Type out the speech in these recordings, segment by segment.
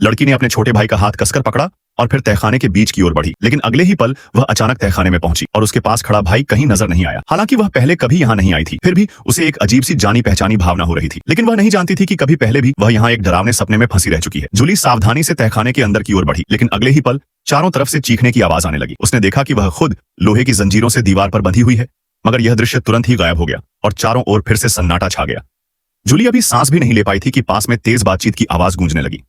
लड़की ने अपने छोटे भाई का हाथ कसकर पकड़ा और फिर तहखाने के बीच की ओर बढ़ी, लेकिन अगले ही पल वह अचानक तहखाने में पहुंची और उसके पास खड़ा भाई कहीं नजर नहीं आया। हालांकि वह पहले कभी यहाँ नहीं आई थी, फिर भी उसे एक अजीब सी जानी पहचानी भावना हो रही थी। लेकिन वह नहीं जानती थी कि कभी पहले भी वह यहाँ एक डरावने सपने में फंसी रह चुकी है। जूली सावधानी से तहखाने के अंदर की ओर बढ़ी, लेकिन अगले ही पल चारों तरफ से चीखने की आवाज आने लगी। उसने देखा कि वह खुद लोहे की जंजीरों से दीवार पर बंधी हुई है, मगर यह दृश्य तुरंत ही गायब हो गया और चारों ओर फिर से सन्नाटा छा गया। जूली अभी सांस भी नहीं ले पाई थी कि पास में तेज बातचीत की आवाज गूंजने लगी।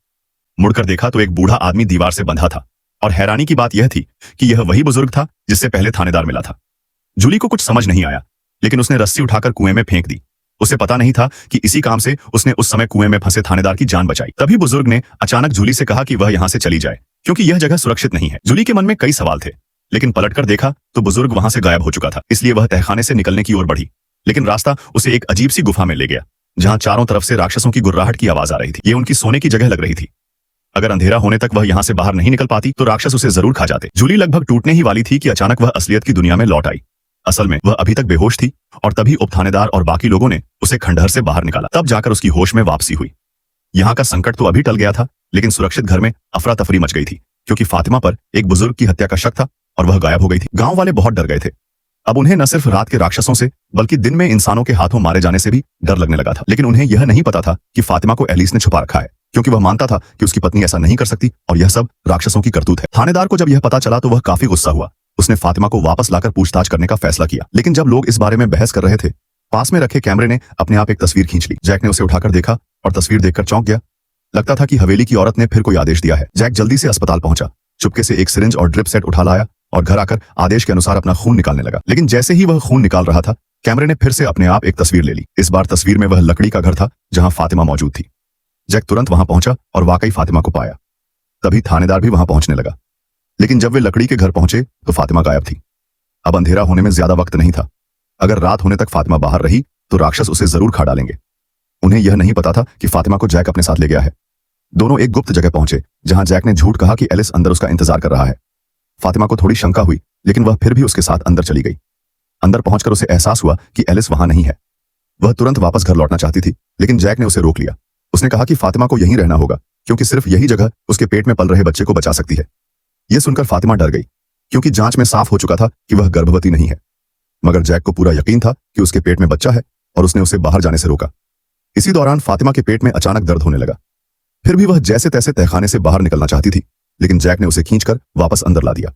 मुड़कर देखा तो एक बूढ़ा आदमी दीवार से बंधा था और हैरानी की बात यह थी कि यह वही बुजुर्ग था जिससे पहले थानेदार मिला था। जूली को कुछ समझ नहीं आया, लेकिन उसने रस्सी उठाकर कुएं में फेंक दी। उसे पता नहीं था कि इसी काम से उसने उस समय कुएं में फंसे थानेदार की जान बचाई। तभी बुजुर्ग ने अचानक जूली से कहा कि वह यहां से चली जाए, क्योंकि यह जगह सुरक्षित नहीं है। जूली के मन में कई सवाल थे, लेकिन पलटकर देखा तो बुजुर्ग वहां से गायब हो चुका था। इसलिए वह तहखाने से निकलने की ओर बढ़ी, लेकिन रास्ता उसे एक अजीब सी गुफा में ले गया, जहां चारों तरफ से राक्षसों की गुर्राहट की आवाज आ रही थी। ये उनकी सोने की जगह लग रही थी। अगर अंधेरा होने तक वह यहां से बाहर नहीं निकल पाती तो राक्षस उसे जरूर खा जाते। जूली लगभग टूटने ही वाली थी कि अचानक वह असलियत की दुनिया में लौट आई। असल में वह अभी तक बेहोश थी और तभी उप थानेदार और बाकी लोगों ने उसे खंडहर से बाहर निकाला। तब जाकर उसकी होश में वापसी हुई। यहाँ का संकट तो अभी टल गया था, लेकिन सुरक्षित घर में अफरा तफरी मच गई थी, क्योंकि फातिमा पर एक बुजुर्ग की हत्या का शक था और वह गायब हो गई थी। गांव वाले बहुत डर गए थे। अब उन्हें न सिर्फ रात के राक्षसों से बल्कि दिन में इंसानों के हाथों मारे जाने से भी डर लगने लगा था। लेकिन उन्हें यह नहीं पता था कि फातिमा को एलिस ने छुपा रखा है, क्योंकि वह मानता था कि उसकी पत्नी ऐसा नहीं कर सकती और यह सब राक्षसों की करतूत है। थानेदार को जब यह पता चला तो वह काफी गुस्सा हुआ। उसने फातिमा को वापस लाकर पूछताछ करने का फैसला किया। लेकिन जब लोग इस बारे में बहस कर रहे थे, पास में रखे कैमरे ने अपने आप एक तस्वीर खींच ली। जैक ने उसे उठाकर देखा और तस्वीर देखकर चौंक गया। लगता था कि हवेली की औरत ने फिर कोई आदेश दिया है। जैक जल्दी से अस्पताल पहुंचा, चुपके से एक सिरिंज और ड्रिप सेट उठा लाया और घर आकर आदेश के अनुसार अपना खून निकालने लगा। लेकिन जैसे ही वह खून निकाल रहा था, कैमरे ने फिर से अपने आप एक तस्वीर ले ली। इस बार तस्वीर में वह लकड़ी का घर था जहां फातिमा मौजूद थी। जैक तुरंत वहां पहुंचा और वाकई फातिमा को पाया। तभी थानेदार भी वहां पहुंचने लगा, लेकिन जब वे लकड़ी के घर पहुंचे तो फातिमा गायब थी। अब अंधेरा होने में ज्यादा वक्त नहीं था। अगर रात होने तक फातिमा बाहर रही तो राक्षस उसे जरूर खा डालेंगे। उन्हें यह नहीं पता था कि फातिमा को जैक अपने साथ ले गया है। दोनों एक गुप्त जगह पहुंचे जहां जैक ने झूठ कहा कि एलिस अंदर उसका इंतजार कर रहा है। फातिमा को थोड़ी शंका हुई, लेकिन वह फिर भी उसके साथ अंदर चली गई। अंदर पहुंचकर उसे एहसास हुआ कि एलिस वहां नहीं है। वह तुरंत वापस घर लौटना चाहती थी, लेकिन जैक ने उसे रोक लिया। उसने कहा कि फातिमा को यहीं रहना होगा, क्योंकि सिर्फ यही जगह उसके पेट में पल रहे बच्चे को बचा सकती है। यह सुनकर फातिमा डर गई, क्योंकि जांच में साफ हो चुका था कि वह गर्भवती नहीं है। मगर जैक को पूरा यकीन था कि उसके पेट में बच्चा है और उसने उसे बाहर जाने से रोका। इसी दौरान फातिमा के पेट में अचानक दर्द होने लगा। फिर भी वह जैसे तैसे तहखाने से बाहर निकलना चाहती थी, लेकिन जैक ने उसे खींचकर वापस अंदर ला दिया।